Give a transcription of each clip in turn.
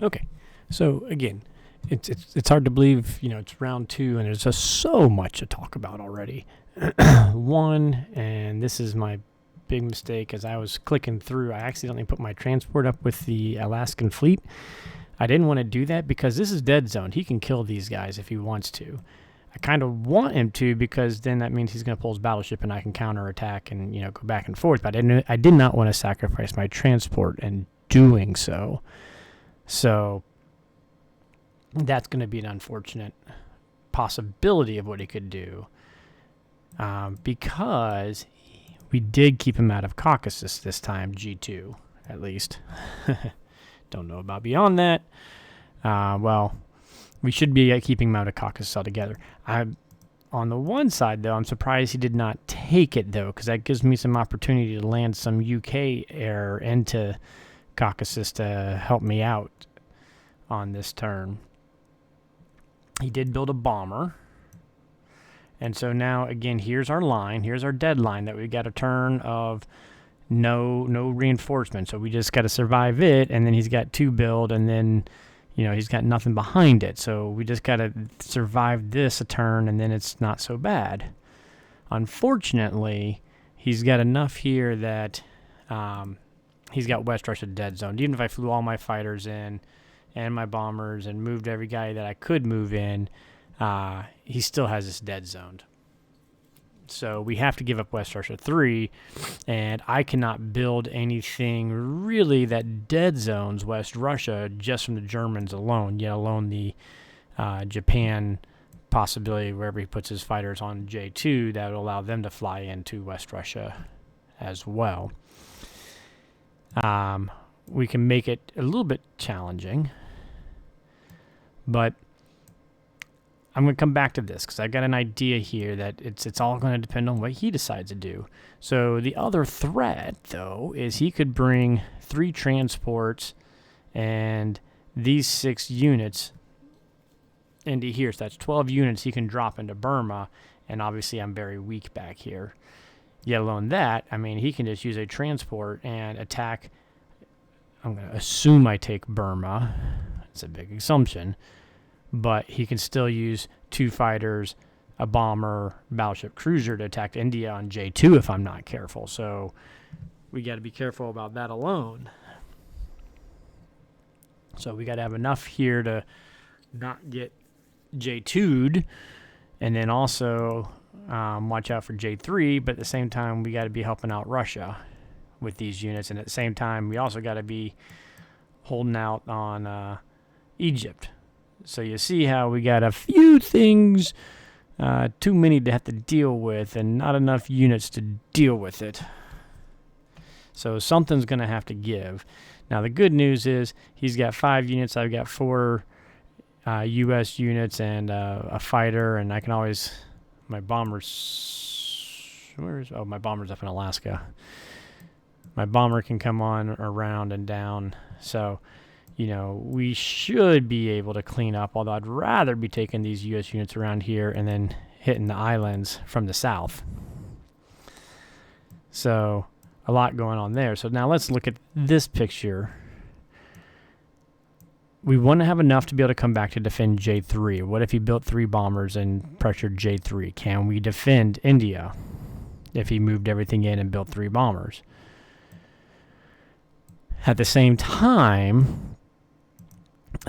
Okay, so again, it's hard to believe, it's round 2 and there's just so much to talk about already. One, and this is my big mistake, as I was clicking through, I accidentally put my transport up with the Alaskan fleet. I didn't want to do that because this is dead zone. He can kill these guys if he wants to. I kind of want him to, because then that means he's going to pull his battleship and I can counterattack and, go back and forth. But I did not want to sacrifice my transport in doing so. So that's going to be an unfortunate possibility of what he could do, because we did keep him out of Caucasus this time, G2 at least. Don't know about beyond that. Well, we should be keeping him out of Caucasus altogether. On the one side, though, I'm surprised he did not take it, though, because that gives me some opportunity to land some UK air into Caucasus to help me out on this turn. He did build a bomber. And so now, again, here's our line. Here's our deadline that we got a turn of no reinforcement. So we just got to survive it, and then he's got 2 build, and then, he's got nothing behind it. So we just got to survive this a turn, and then it's not so bad. Unfortunately, he's got enough here that he's got West Russia dead zoned. Even if I flew all my fighters in and my bombers and moved every guy that I could move in, he still has this dead zoned. So we have to give up West Russia 3, and I cannot build anything really that dead zones West Russia just from the Germans alone, yet alone the Japan possibility wherever he puts his fighters on J2 that would allow them to fly into West Russia as well. We can make it a little bit challenging, but I'm going to come back to this because I got an idea here that it's all going to depend on what he decides to do. So the other threat, though, is he could bring 3 transports and these 6 units into here. So that's 12 units he can drop into Burma, and obviously I'm very weak back here. Yet alone that, he can just use a transport and attack. I'm going to assume I take Burma. It's a big assumption. But he can still use 2 fighters, a bomber, battleship cruiser to attack India on J2 if I'm not careful. So we got to be careful about that alone. So we got to have enough here to not get J2'd, and then also watch out for J3. But at the same time, we got to be helping out Russia with these units. And at the same time, we also got to be holding out on Egypt. So you see how we got a few things, too many to have to deal with, and not enough units to deal with it. So something's going to have to give. Now the good news is he's got 5 units. I've got 4 U.S. units and a fighter, and I can always... My bomber's... my bomber's up in Alaska. My bomber can come on around and down. So... we should be able to clean up, although I'd rather be taking these U.S. units around here and then hitting the islands from the south. So, a lot going on there. So now let's look at this picture. We want to have enough to be able to come back to defend J3. What if he built 3 bombers and pressured J3? Can we defend India if he moved everything in and built 3 bombers? At the same time,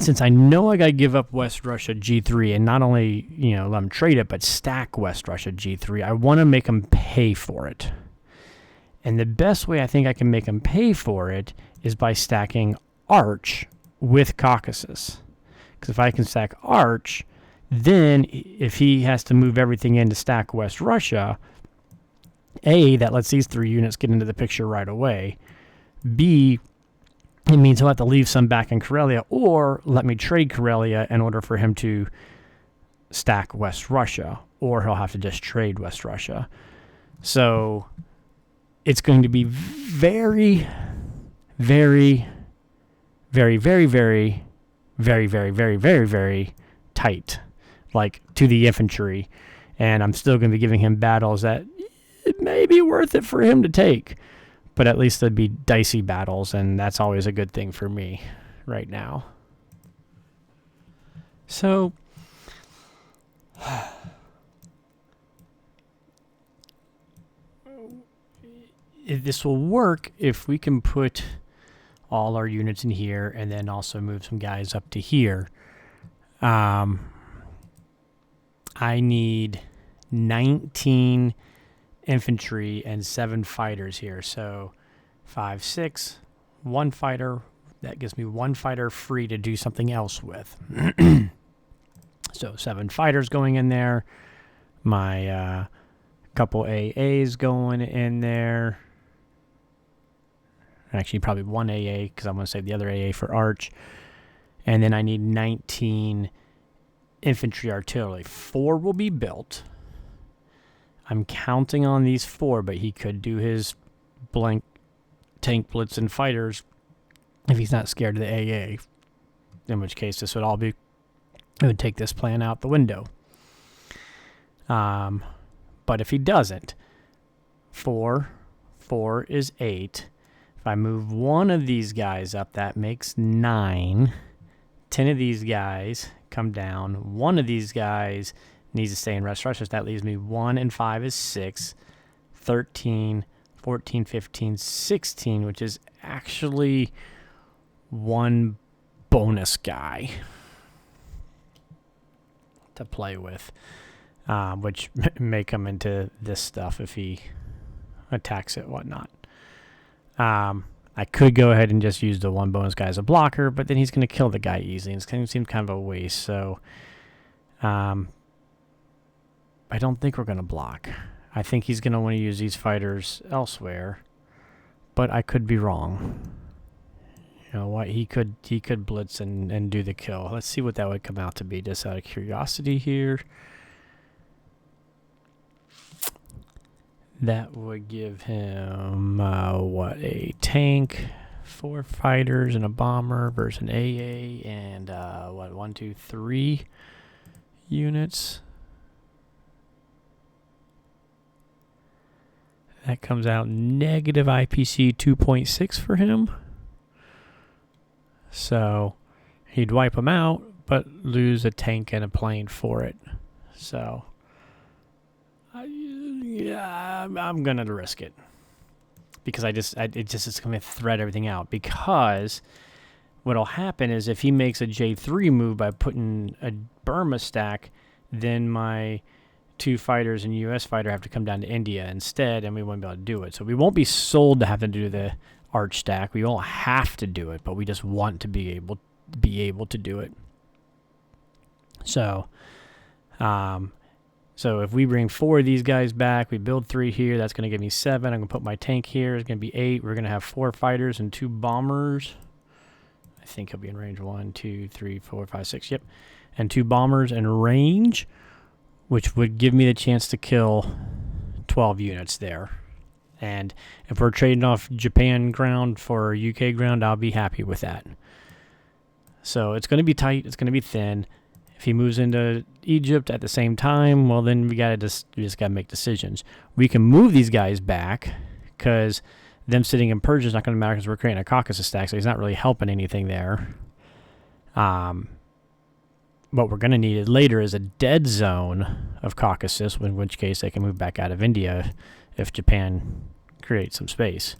since I know I got to give up West Russia G3 and not only, let them trade it, but stack West Russia G3, I want to make them pay for it. And the best way I think I can make them pay for it is by stacking Arch with Caucasus. Because if I can stack Arch, then if he has to move everything in to stack West Russia, A, that lets these 3 units get into the picture right away. B, it means he'll have to leave some back in Karelia, or let me trade Karelia in order for him to stack West Russia, or he'll have to just trade West Russia. So it's going to be very, very, very, very, very, very, very, very, very, very tight, like to the infantry. And I'm still going to be giving him battles that it may be worth it for him to take. But at least they'd be dicey battles, and that's always a good thing for me right now. So this will work if we can put all our units in here and then also move some guys up to here. I need 19 infantry and 7 fighters here. So 5, 6, 1 fighter. That gives me 1 fighter free to do something else with. So 7 fighters going in there. My couple AAs going in there. Actually, probably 1 AA because I'm going to save the other AA for Arch. And then I need 19 infantry artillery. 4 will be built. I'm counting on these 4, but he could do his blank tank blitz and fighters if he's not scared of the AA. In which case, this would all be... It would take this plan out the window. But if he doesn't, 4 is 8. If I move 1 of these guys up, that makes 9. 10 of these guys come down. 1 of these guys needs to stay in West Russia. So that leaves me 1 and 5 is 6. 13, 14, 15, 16, which is actually 1 bonus guy to play with, which may come into this stuff if he attacks it, whatnot. I could go ahead and just use the 1 bonus guy as a blocker, but then he's going to kill the guy easily. It's going to seem kind of a waste, so I don't think we're going to block. I think he's going to want to use these fighters elsewhere, but I could be wrong. You know what? He could blitz and do the kill. Let's see what that would come out to be, just out of curiosity here. That would give him, a tank, 4 fighters and a bomber versus an AA, and, 1, 2, 3 units. That comes out negative IPC 2.6 for him. So he'd wipe them out, but lose a tank and a plane for it. So... yeah, I'm gonna risk it because it's gonna thread everything out. Because what'll happen is if he makes a J3 move by putting a Burma stack, then my 2 fighters and US fighter have to come down to India instead, and we won't be able to do it. So we won't be sold to have to do the Arch stack. We won't have to do it, but we just want to be able to do it. So, so if we bring 4 of these guys back, we build 3 here, that's going to give me 7. I'm going to put my tank here. It's going to be 8. We're going to have 4 fighters and 2 bombers. I think he'll be in range 1, 2, 3, 4, 5, 6. Yep. And 2 bombers in range, which would give me the chance to kill 12 units there. And if we're trading off Japan ground for UK ground, I'll be happy with that. So it's going to be tight. It's going to be thin. If he moves into Egypt at the same time, well, then we just got to make decisions. We can move these guys back because them sitting in Persia is not going to matter because we're creating a Caucasus stack, so he's not really helping anything there. What we're going to need later is a dead zone of Caucasus, in which case they can move back out of India if Japan creates some space.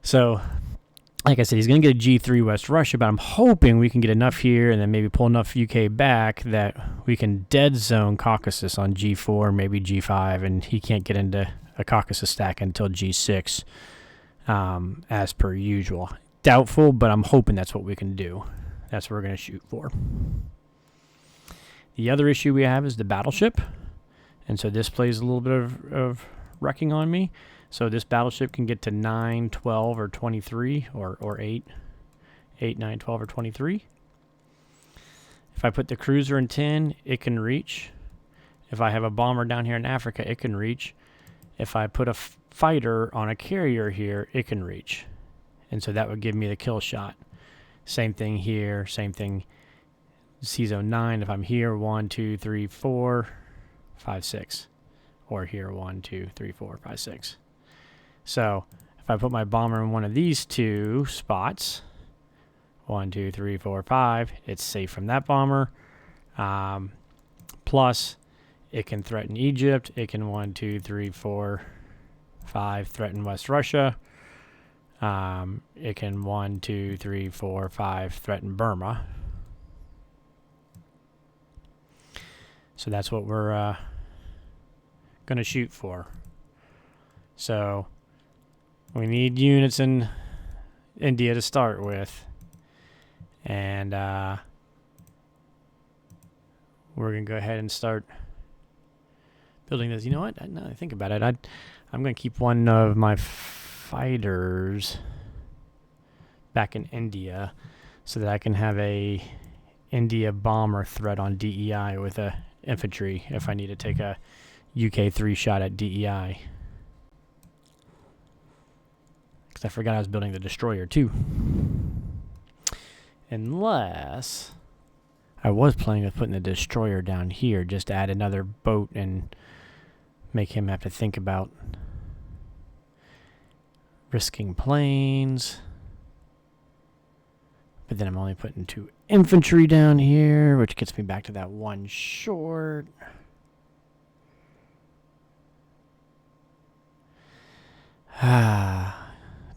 So... like I said, he's going to get a G3 West Russia, but I'm hoping we can get enough here and then maybe pull enough UK back that we can dead zone Caucasus on G4, maybe G5, and he can't get into a Caucasus stack until G6, as per usual. Doubtful, but I'm hoping that's what we can do. That's what we're going to shoot for. The other issue we have is the battleship, and so this plays a little bit of wrecking on me. So this battleship can get to 9, 12, or 23, or 8, 9, 12, or 23. If I put the cruiser in 10, it can reach. If I have a bomber down here in Africa, it can reach. If I put a fighter on a carrier here, it can reach. And so that would give me the kill shot. Same thing here, same thing. C-zone 9, if I'm here, 1, 2, 3, 4, 5, 6. Or here, 1, 2, 3, 4, 5, 6. So if I put my bomber in one of these 2 spots, 1, 2, 3, 4, 5. It's safe from that bomber. Plus, it can threaten Egypt. It can 1, 2, 3, 4, 5 threaten West Russia. It can 1, 2, 3, 4, 5 threaten Burma. So that's what we're going to shoot for. So we need units in India to start with. And we're going to go ahead and start building this. You know what? Now that I think about it, I'm going to keep one of my fighters back in India so that I can have a India bomber threat on DEI with a infantry if I need to take a UK-3 shot at DEI. Because I forgot I was building the destroyer too. Unless I was planning on putting the destroyer down here, just add another boat and make him have to think about risking planes. But then I'm only putting 2 infantry down here, which gets me back to that 1 short.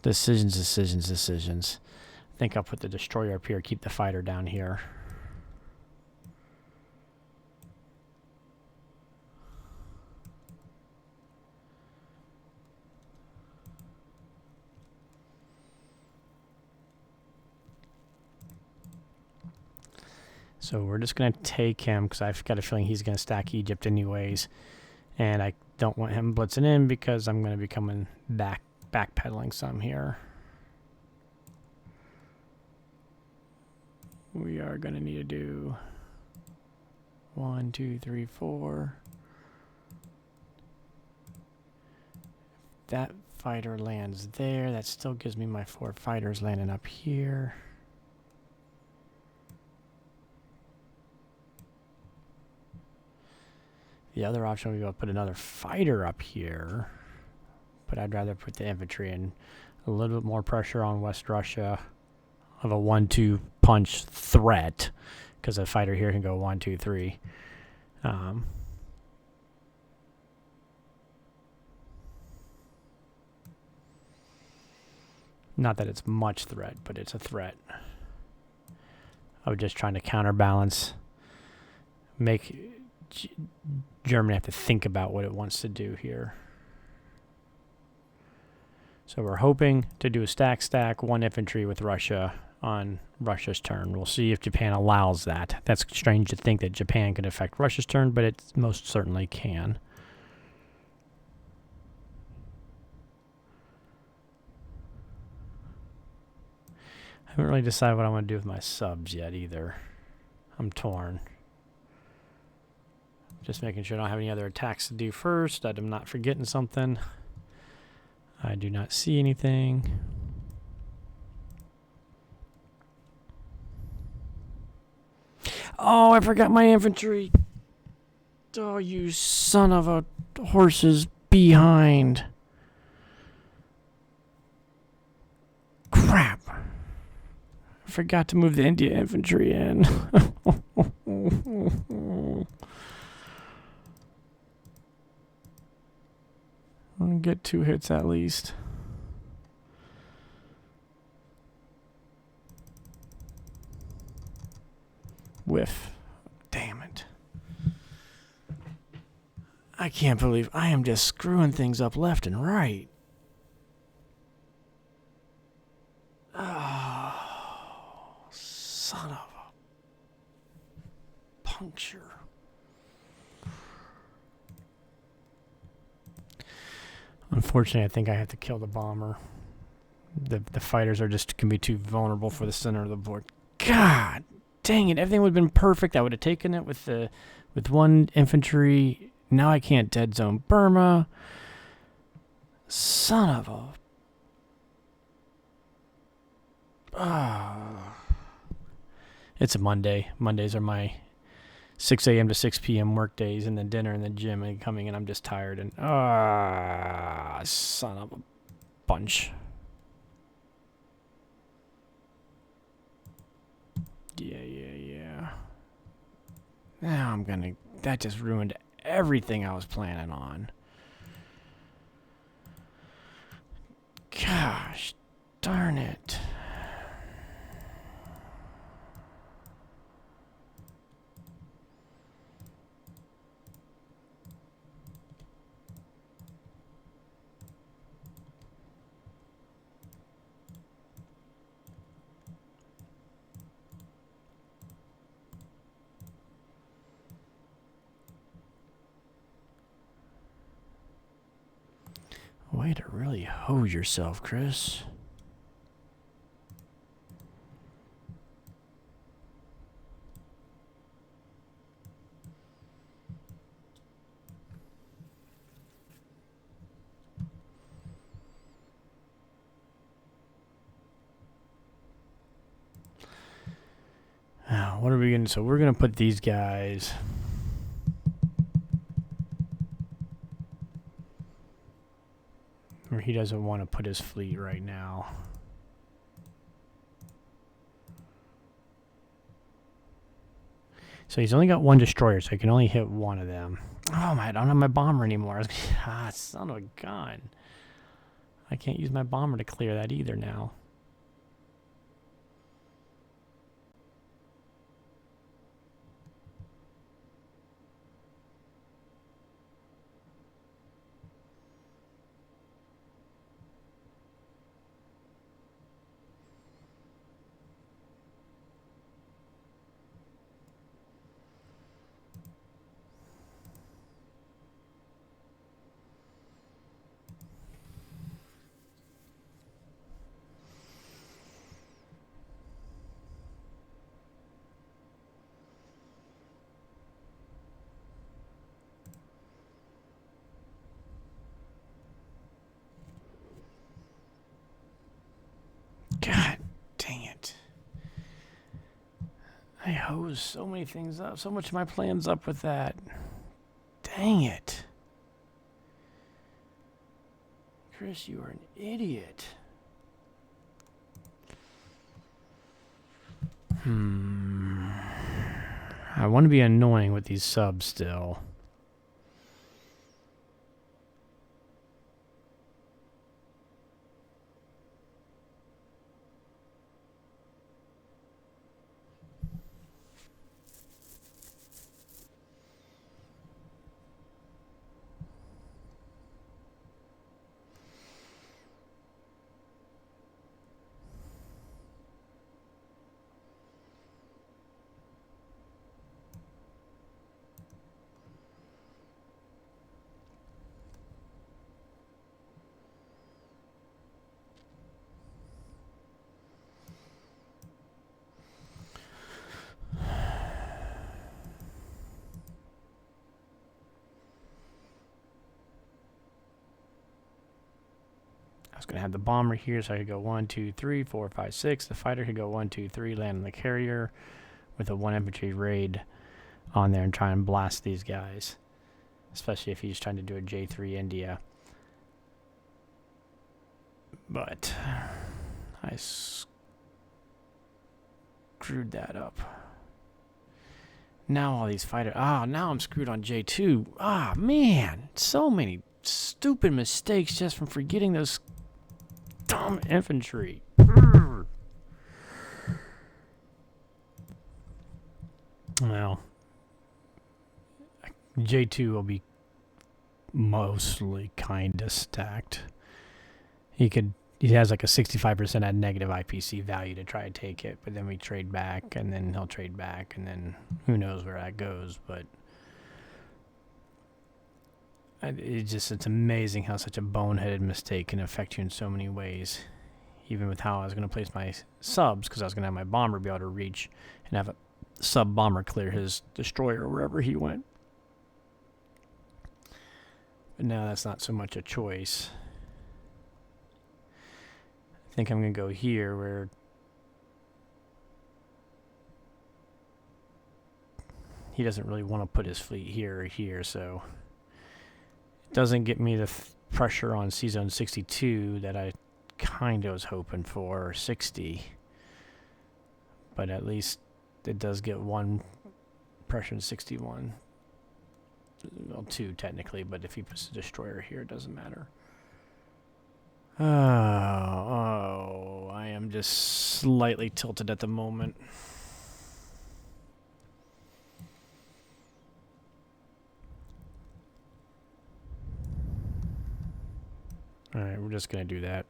Decisions. I think I'll put the destroyer up here, keep the fighter down here. So we're just going to take him because I've got a feeling he's going to stack Egypt anyways. And I don't want him blitzing in because I'm going to be coming backpedaling some here. We are going to need to do 1, 2, 3, 4. If that fighter lands there, that still gives me my 4 fighters landing up here. The other option would be to put another fighter up here, but I'd rather put the infantry in. A little bit more pressure on West Russia of a 1-2 punch threat, because a fighter here can go 1, 2, 3. Not that it's much threat, but it's a threat. I was just trying to counterbalance, make Germany have to think about what it wants to do here. So we're hoping to do a stack, 1 infantry with Russia on Russia's turn. We'll see if Japan allows that. That's strange to think that Japan could affect Russia's turn, but it most certainly can. I haven't really decided what I want to do with my subs yet either. I'm torn. Just making sure I don't have any other attacks to do first, that I'm not forgetting something. I do not see anything. Oh, I forgot my infantry. Oh, you son of a horse's behind. Crap. I forgot to move the India infantry in. I'll get 2 hits at least. Whiff. Damn it. I can't believe I am just screwing things up left and right. Oh, son of a puncture. Unfortunately, I think I have to kill the bomber. The fighters are just can be too vulnerable for the center of the board. God dang it! Everything would have been perfect. I would have taken it with 1 infantry. Now I can't dead zone Burma. Son of a. It's a Monday. Mondays are my 6 a.m. to 6 p.m. work days, and then dinner and then gym and coming, and I'm just tired. And son of a bunch. Now that just ruined everything I was planning on. Gosh, darn it. Way to really hose yourself, Chris. What are we going to... So we're going to put these guys... Or he doesn't want to put his fleet right now. So he's only got one destroyer, so he can only hit one of them. Oh, I don't have my bomber anymore. Son of a gun. I can't use my bomber to clear that either now. God dang it. I hosed so many things up. So much of my plan's up with that. Dang it. Chris, you are an idiot. I want to be annoying with these subs still. I was going to have the bomber here, so I could go 1, 2, 3, 4, 5, 6. The fighter could go 1, 2, 3, land on the carrier with a 1 infantry raid on there and try and blast these guys. Especially if he's trying to do a J3 India. But I screwed that up. Now all these fighters... now I'm screwed on J2. Man. So many stupid mistakes just from forgetting those dumb infantry. Well, J2 will be mostly kind of stacked. He has like a 65% at negative IPC value to try to take it, but then we trade back, and then he'll trade back, and then who knows where that goes, but it's amazing how such a boneheaded mistake can affect you in so many ways. Even with how I was going to place my subs, because I was going to have my bomber be able to reach and have a sub-bomber clear his destroyer wherever he went. But now that's not so much a choice. I think I'm going to go here where he doesn't really want to put his fleet here or here, so it doesn't get me the pressure on C-Zone 62 that I kind of was hoping for, or 60. But at least it does get one suppression 61. Well, 2 technically, but if he puts a destroyer here, it doesn't matter. Oh, I am just slightly tilted at the moment. Alright, we're just going to do that.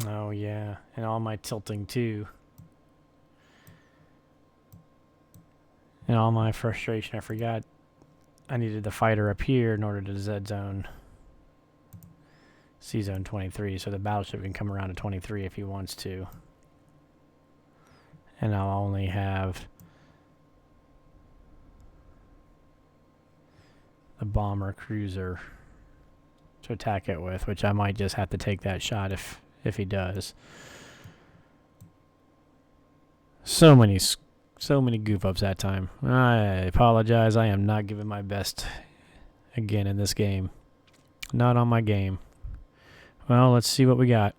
Oh, yeah. And all my tilting, too. And all my frustration. I forgot I needed the fighter up here in order to Z-zone C-zone 23. So the battleship can come around to 23 if he wants to. And I'll only have the bomber cruiser to attack it with, which I might just have to take that shot if he does. So many goof ups that time. I apologize. I am not giving my best again in this game. Not on my game. Well, let's see what we got.